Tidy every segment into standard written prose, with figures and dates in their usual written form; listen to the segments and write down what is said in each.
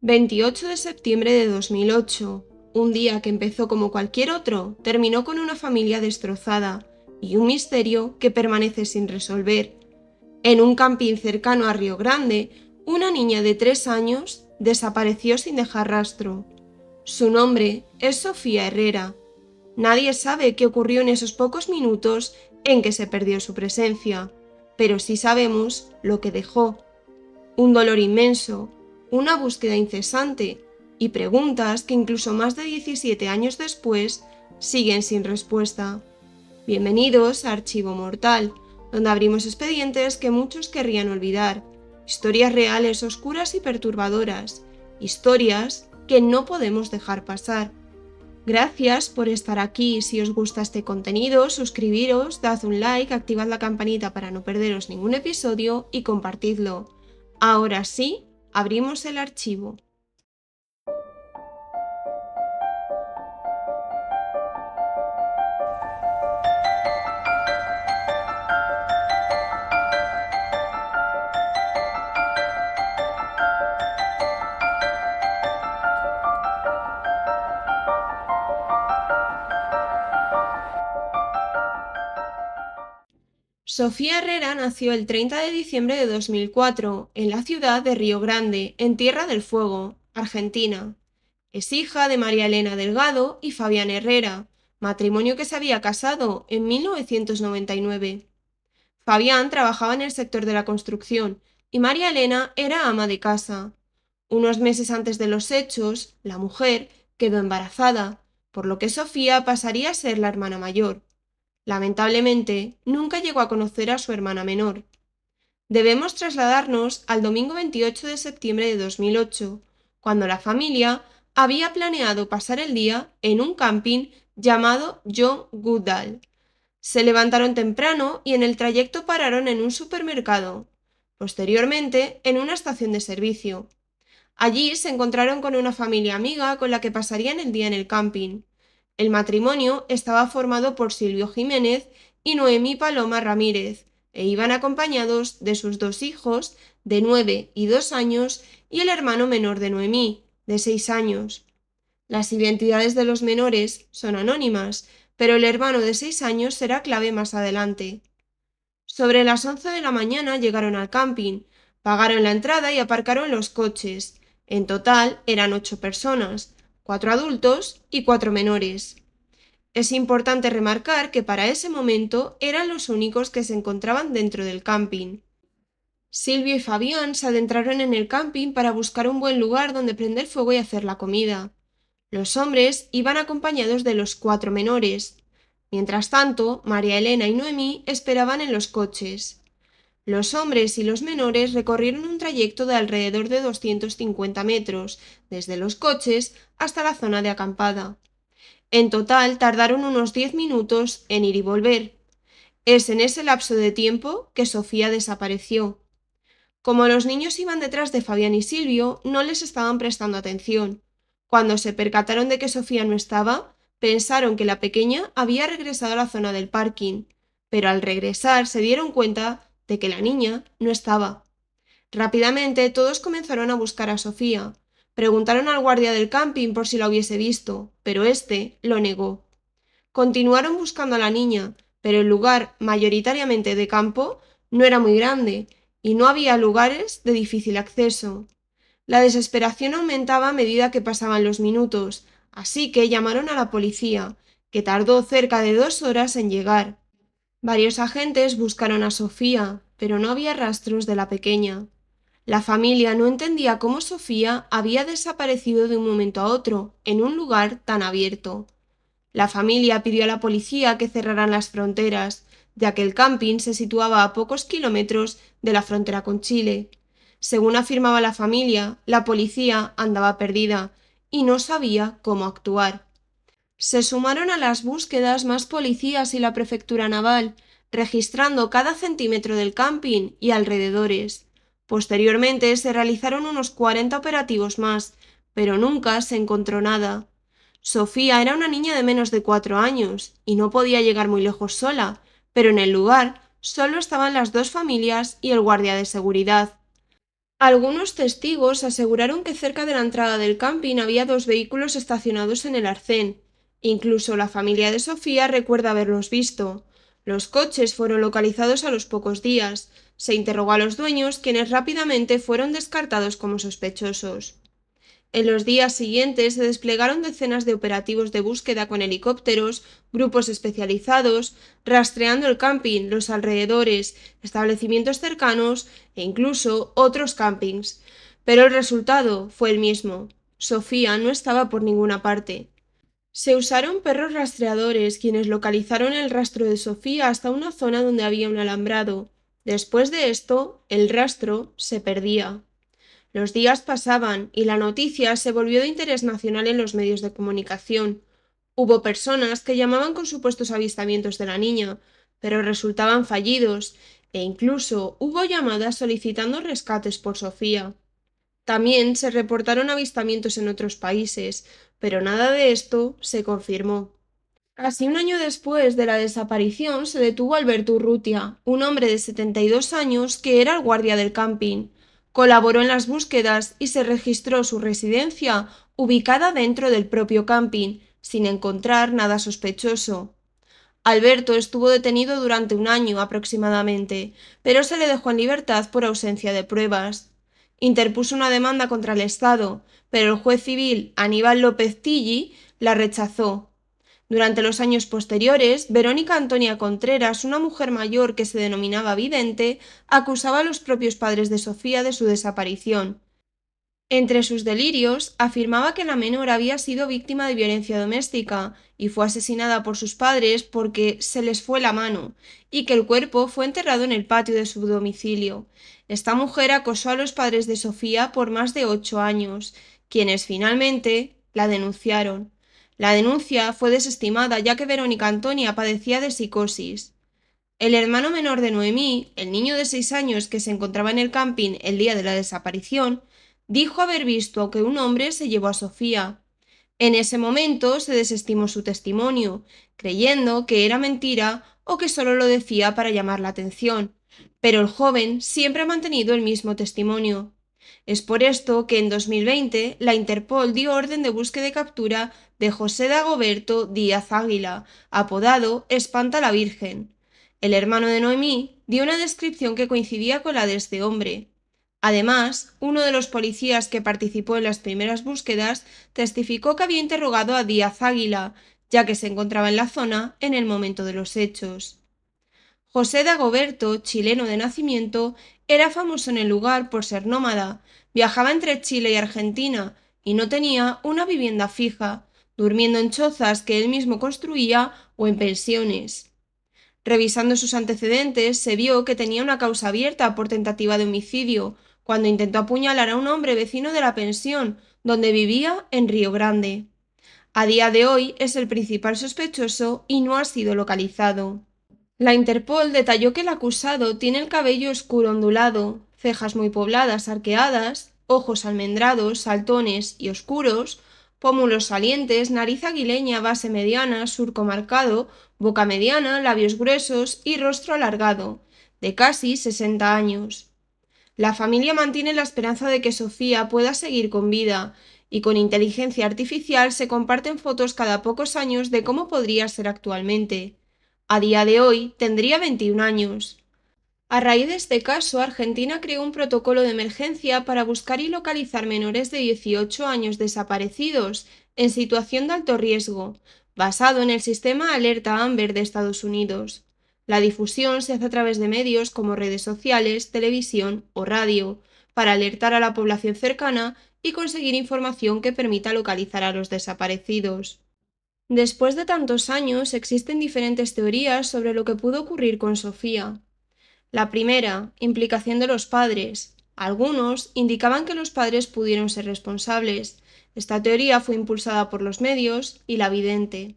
28 de septiembre de 2008. Un día que empezó como cualquier otro, terminó con una familia destrozada y un misterio que permanece sin resolver. En un camping cercano a Río Grande, una niña de 3 años desapareció sin dejar rastro. Su nombre es Sofía Herrera. Nadie sabe qué ocurrió en esos pocos minutos en que se perdió su presencia, pero sí sabemos lo que dejó. Un dolor inmenso, una búsqueda incesante y preguntas que incluso más de 17 años después siguen sin respuesta. Bienvenidos a Archivo Mortal, donde abrimos expedientes que muchos querrían olvidar, historias reales oscuras y perturbadoras, historias que no podemos dejar pasar. Gracias por estar aquí. Si os gusta este contenido, suscribiros, dad un like, activad la campanita para no perderos ningún episodio y compartidlo. Ahora sí, abrimos el archivo. Sofía Herrera nació el 30 de diciembre de 2004 en la ciudad de Río Grande, en Tierra del Fuego, Argentina. Es hija de María Elena Delgado y Fabián Herrera, matrimonio que se había casado en 1999. Fabián trabajaba en el sector de la construcción y María Elena era ama de casa. Unos meses antes de los hechos, la mujer quedó embarazada, por lo que Sofía pasaría a ser la hermana mayor. Lamentablemente, nunca llegó a conocer a su hermana menor. Debemos trasladarnos al domingo 28 de septiembre de 2008, cuando la familia había planeado pasar el día en un camping llamado John Goodall. Se levantaron temprano y en el trayecto pararon en un supermercado, posteriormente en una estación de servicio. Allí se encontraron con una familia amiga con la que pasarían el día en el camping. El matrimonio estaba formado por Silvio Jiménez y Noemí Paloma Ramírez, e iban acompañados de sus 2 hijos, de 9 y 2 años, y el hermano menor de Noemí, de 6 años. Las identidades de los menores son anónimas, pero el hermano de 6 años será clave más adelante. Sobre las 11 de la mañana llegaron al camping, pagaron la entrada y aparcaron los coches. En total eran 8 personas, 4 adultos y 4 menores. Es importante remarcar que para ese momento eran los únicos que se encontraban dentro del camping. Silvio y Fabián se adentraron en el camping para buscar un buen lugar donde prender fuego y hacer la comida. Los hombres iban acompañados de los 4 menores. Mientras tanto, María Elena y Noemí esperaban en los coches. Los hombres y los menores recorrieron un trayecto de alrededor de 250 metros, desde los coches hasta la zona de acampada. En total tardaron unos 10 minutos en ir y volver. Es en ese lapso de tiempo que Sofía desapareció. Como los niños iban detrás de Fabián y Silvio, no les estaban prestando atención. Cuando se percataron de que Sofía no estaba, pensaron que la pequeña había regresado a la zona del parking, pero al regresar se dieron cuenta de que la niña no estaba. Rápidamente todos comenzaron a buscar a Sofía. Preguntaron al guardia del camping por si la hubiese visto, pero éste lo negó. Continuaron buscando a la niña, pero el lugar, mayoritariamente de campo, no era muy grande y no había lugares de difícil acceso. La desesperación aumentaba a medida que pasaban los minutos, así que llamaron a la policía, que tardó cerca de 2 horas en llegar. Varios agentes buscaron a Sofía, pero no había rastros de la pequeña. La familia no entendía cómo Sofía había desaparecido de un momento a otro, en un lugar tan abierto. La familia pidió a la policía que cerraran las fronteras, ya que el camping se situaba a pocos kilómetros de la frontera con Chile. Según afirmaba la familia, la policía andaba perdida y no sabía cómo actuar. Se sumaron a las búsquedas más policías y la prefectura naval, registrando cada centímetro del camping y alrededores. Posteriormente se realizaron unos 40 operativos más, pero nunca se encontró nada. Sofía era una niña de menos de 4 años y no podía llegar muy lejos sola, pero en el lugar solo estaban las 2 familias y el guardia de seguridad. Algunos testigos aseguraron que cerca de la entrada del camping había dos vehículos estacionados en el arcén. Incluso la familia de Sofía recuerda haberlos visto. Los coches fueron localizados a los pocos días. Se interrogó a los dueños, quienes rápidamente fueron descartados como sospechosos. En los días siguientes se desplegaron decenas de operativos de búsqueda con helicópteros, grupos especializados, rastreando el camping, los alrededores, establecimientos cercanos e incluso otros campings. Pero el resultado fue el mismo. Sofía no estaba por ninguna parte. Se usaron perros rastreadores, quienes localizaron el rastro de Sofía hasta una zona donde había un alambrado. Después de esto, el rastro se perdía. Los días pasaban y la noticia se volvió de interés nacional en los medios de comunicación. Hubo personas que llamaban con supuestos avistamientos de la niña, pero resultaban fallidos, e incluso hubo llamadas solicitando rescates por Sofía. También se reportaron avistamientos en otros países, pero nada de esto se confirmó. Casi un año después de la desaparición se detuvo a Alberto Urrutia, un hombre de 72 años que era el guardia del camping. Colaboró en las búsquedas y se registró su residencia ubicada dentro del propio camping, sin encontrar nada sospechoso. Alberto estuvo detenido durante un año aproximadamente, pero se le dejó en libertad por ausencia de pruebas. Interpuso una demanda contra el Estado, pero el juez civil Aníbal López Tilly la rechazó. Durante los años posteriores, Verónica Antonia Contreras, una mujer mayor que se denominaba vidente, acusaba a los propios padres de Sofía de su desaparición. Entre sus delirios, afirmaba que la menor había sido víctima de violencia doméstica y fue asesinada por sus padres porque se les fue la mano, y que el cuerpo fue enterrado en el patio de su domicilio. Esta mujer acosó a los padres de Sofía por más de 8 años, quienes finalmente la denunciaron. La denuncia fue desestimada ya que Verónica Antonia padecía de psicosis. El hermano menor de Noemí, el niño de 6 años que se encontraba en el camping el día de la desaparición, dijo haber visto que un hombre se llevó a Sofía. En ese momento se desestimó su testimonio, creyendo que era mentira o que solo lo decía para llamar la atención, pero el joven siempre ha mantenido el mismo testimonio. Es por esto que en 2020 la Interpol dio orden de búsqueda y captura de José Dagoberto Díaz Águila, apodado Espanta la Virgen. El hermano de Noemí dio una descripción que coincidía con la de este hombre. Además, uno de los policías que participó en las primeras búsquedas testificó que había interrogado a Díaz Águila, ya que se encontraba en la zona en el momento de los hechos. José Dagoberto, chileno de nacimiento, era famoso en el lugar por ser nómada, viajaba entre Chile y Argentina y no tenía una vivienda fija, durmiendo en chozas que él mismo construía o en pensiones. Revisando sus antecedentes, se vio que tenía una causa abierta por tentativa de homicidio, cuando intentó apuñalar a un hombre vecino de la pensión, donde vivía en Río Grande. A día de hoy es el principal sospechoso y no ha sido localizado. La Interpol detalló que el acusado tiene el cabello oscuro ondulado, cejas muy pobladas arqueadas, ojos almendrados, saltones y oscuros, pómulos salientes, nariz aguileña, base mediana, surco marcado, boca mediana, labios gruesos y rostro alargado, de casi 60 años. La familia mantiene la esperanza de que Sofía pueda seguir con vida, y con inteligencia artificial se comparten fotos cada pocos años de cómo podría ser actualmente. A día de hoy tendría 21 años. A raíz de este caso, Argentina creó un protocolo de emergencia para buscar y localizar menores de 18 años desaparecidos en situación de alto riesgo, basado en el sistema Alerta Amber de Estados Unidos. La difusión se hace a través de medios como redes sociales, televisión o radio, para alertar a la población cercana y conseguir información que permita localizar a los desaparecidos. Después de tantos años, existen diferentes teorías sobre lo que pudo ocurrir con Sofía. La primera, implicación de los padres. Algunos indicaban que los padres pudieron ser responsables. Esta teoría fue impulsada por los medios y la vidente.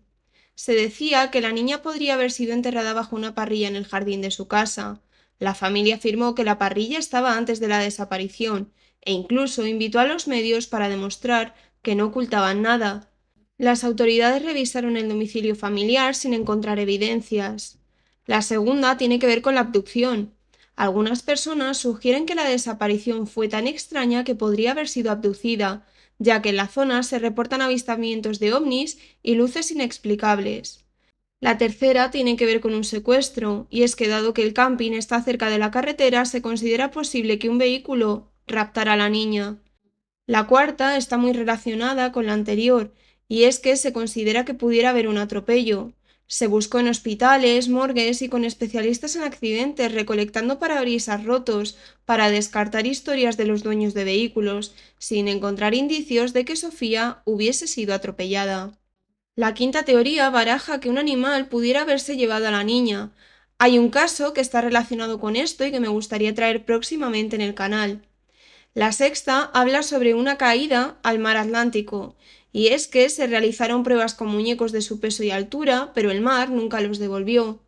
Se decía que la niña podría haber sido enterrada bajo una parrilla en el jardín de su casa. La familia afirmó que la parrilla estaba antes de la desaparición e incluso invitó a los medios para demostrar que no ocultaban nada. Las autoridades revisaron el domicilio familiar sin encontrar evidencias. La segunda tiene que ver con la abducción. Algunas personas sugieren que la desaparición fue tan extraña que podría haber sido abducida, ya que en la zona se reportan avistamientos de ovnis y luces inexplicables. La tercera tiene que ver con un secuestro, y es que dado que el camping está cerca de la carretera, se considera posible que un vehículo raptara a la niña. La cuarta está muy relacionada con la anterior, y es que se considera que pudiera haber un atropello. Se buscó en hospitales, morgues y con especialistas en accidentes, recolectando parabrisas rotos para descartar historias de los dueños de vehículos, sin encontrar indicios de que Sofía hubiese sido atropellada. La quinta teoría baraja que un animal pudiera haberse llevado a la niña. Hay un caso que está relacionado con esto y que me gustaría traer próximamente en el canal. La sexta habla sobre una caída al mar Atlántico, y es que se realizaron pruebas con muñecos de su peso y altura, pero el mar nunca los devolvió.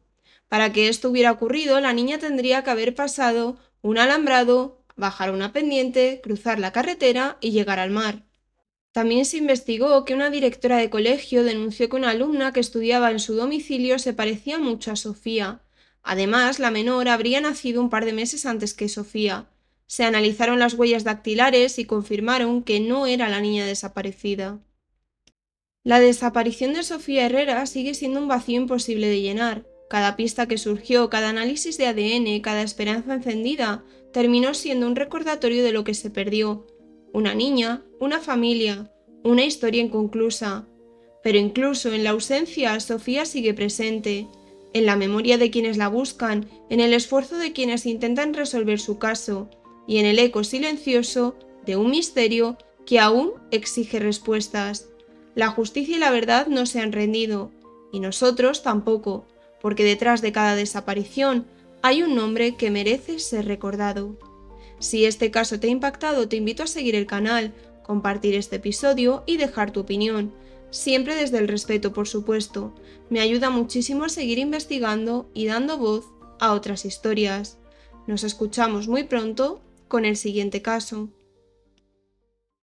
Para que esto hubiera ocurrido, la niña tendría que haber pasado un alambrado, bajar una pendiente, cruzar la carretera y llegar al mar. También se investigó que una directora de colegio denunció que una alumna que estudiaba en su domicilio se parecía mucho a Sofía. Además, la menor habría nacido un par de meses antes que Sofía. Se analizaron las huellas dactilares y confirmaron que no era la niña desaparecida. La desaparición de Sofía Herrera sigue siendo un vacío imposible de llenar. Cada pista que surgió, cada análisis de ADN, cada esperanza encendida, terminó siendo un recordatorio de lo que se perdió. Una niña, una familia, una historia inconclusa. Pero incluso en la ausencia, Sofía sigue presente, en la memoria de quienes la buscan, en el esfuerzo de quienes intentan resolver su caso, y en el eco silencioso de un misterio que aún exige respuestas. La justicia y la verdad no se han rendido, y nosotros tampoco, porque detrás de cada desaparición hay un nombre que merece ser recordado. Si este caso te ha impactado, te invito a seguir el canal, compartir este episodio y dejar tu opinión, siempre desde el respeto, por supuesto. Me ayuda muchísimo a seguir investigando y dando voz a otras historias. Nos escuchamos muy pronto con el siguiente caso.